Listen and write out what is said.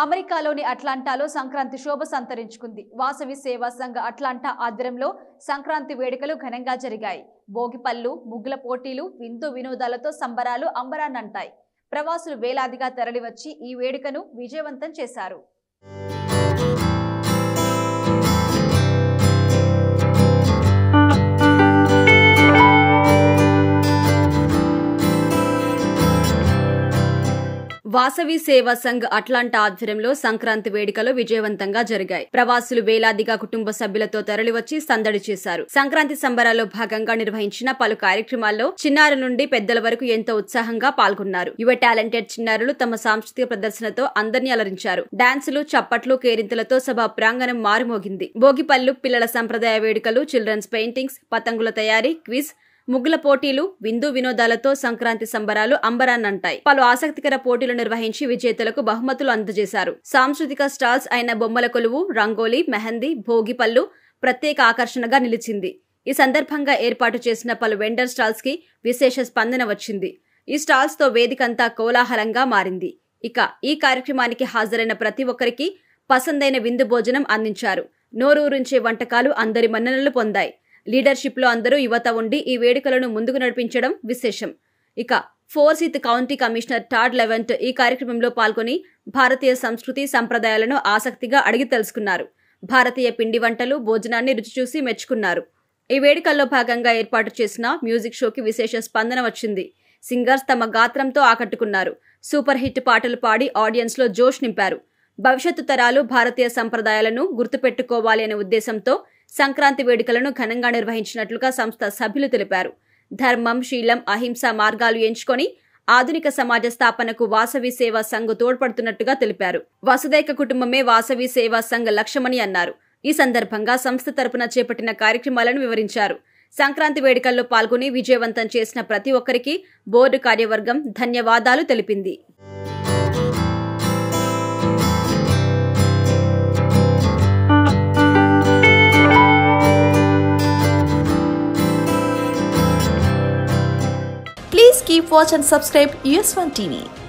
అమెరికాలోని అట్లాంటాలో సంక్రాంతి శోభ సంతరించుకుంది. వాసవి సేవా సంఘ అట్లాంటా ఆధ్వర్యంలో సంక్రాంతి వేడుకలు ఘనంగా జరిగాయి. భోగిపళ్ళు, ముగ్గుల పోటీలు, విందు వినోదాలతో సంబరాలు అంబరాన్నంటాయి. ప్రవాసులు వేలాదిగా తరలివచ్చి ఈ వేడుకను విజయవంతం చేశారు. వాసవి సేవా సంఘ్ అట్లాంటా ఆధ్వర్యంలో సంక్రాంతి వేడుకలు విజయవంతంగా జరిగాయి. ప్రవాసులు వేలాదిగా కుటుంబ సభ్యులతో తరలివచ్చి సందడి చేశారు. సంక్రాంతి సంబరాల్లో భాగంగా నిర్వహించిన పలు కార్యక్రమాల్లో చిన్నారుల నుండి పెద్దల వరకు ఎంతో ఉత్సాహంగా పాల్గొన్నారు. యువ టాలెంటెడ్ చిన్నారులు తమ సాంస్కృతిక ప్రదర్శనతో అందరినీ అలరించారు. డాన్సులు, చప్పట్లు, కేరింతలతో సభా ప్రాంగణం మారుమోగింది. భోగిపళ్ళు, పిల్లల సంప్రదాయ వేడుకలు, చిల్డ్రన్స్ పెయింటింగ్స్, పతంగుల తయారీ, క్విజ్, ముగ్గుల పోటీలు, విందు వినోదాలతో సంక్రాంతి సంబరాలు అంబరాన్నంటాయి. పలు ఆసక్తికర పోటీలు నిర్వహించి విజేతలకు బహుమతులు అందజేశారు. సాంస్కృతిక స్టాల్స్ అయిన బొమ్మల కొలువు, రంగోలీ, మెహందీ, భోగిపళ్ళు ప్రత్యేక ఆకర్షణగా నిలిచింది. ఈ సందర్భంగా ఏర్పాటు చేసిన పలు వెండర్ స్టాల్స్ కి విశేష స్పందన వచ్చింది. ఈ స్టాల్స్ తో వేదికంతా కోలాహలంగా మారింది. ఇక ఈ కార్యక్రమానికి హాజరైన ప్రతి ఒక్కరికి పసందైన విందు భోజనం అందించారు. నోరూరించే వంటకాలు అందరి మన్ననలు పొందాయి. లీడర్షిప్ లో అందరూ యువత ఉండి ఈ వేడుకలను ముందుకు నడిపించడం విశేషం. ఇక ఫోర్సిత్ కౌంటీ కమిషనర్ టాడ్ లెవెంట్ ఈ కార్యక్రమంలో పాల్గొని భారతీయ సంస్కృతి సంప్రదాయాలను ఆసక్తిగా అడిగి తెలుసుకున్నారు. భారతీయ పిండి వంటలు, భోజనాన్ని రుచి చూసి మెచ్చుకున్నారు. ఈ వేడుకల్లో భాగంగా ఏర్పాటు చేసిన మ్యూజిక్ షోకి విశేష స్పందన వచ్చింది. సింగర్స్ తమ గాత్రంతో ఆకట్టుకున్నారు. సూపర్ హిట్ పాటలు పాడి ఆడియన్స్ లో జోష్ నింపారు. భవిష్యత్తు తరాలు భారతీయ సంప్రదాయాలను గుర్తుపెట్టుకోవాలి అనే ఉద్దేశంతో సంక్రాంతి వేడుకలను ఘనంగా నిర్వహించినట్లుగా సంస్థ సభ్యులు తెలిపారు. ధర్మం, శీలం, అహింస మార్గాలు ఎంచుకొని ఆధునిక సమాజ స్థాపనకు వాసవి సేవా సంఘ్ తోడ్పడుతున్నట్టుగా తెలిపారు. వసుదైక కుటుంబమే వాసవి సేవా సంఘ్ లక్ష్యమని అన్నారు. ఈ సందర్భంగా సంస్థ తరపున చేపట్టిన కార్యక్రమాలను వివరించారు. సంక్రాంతి వేడుకల్లో పాల్గొని విజయవంతం చేసిన ప్రతి ఒక్కరికి బోర్డు కార్యవర్గం ధన్యవాదాలు తెలిపింది. Please keep watch and subscribe US1 TV.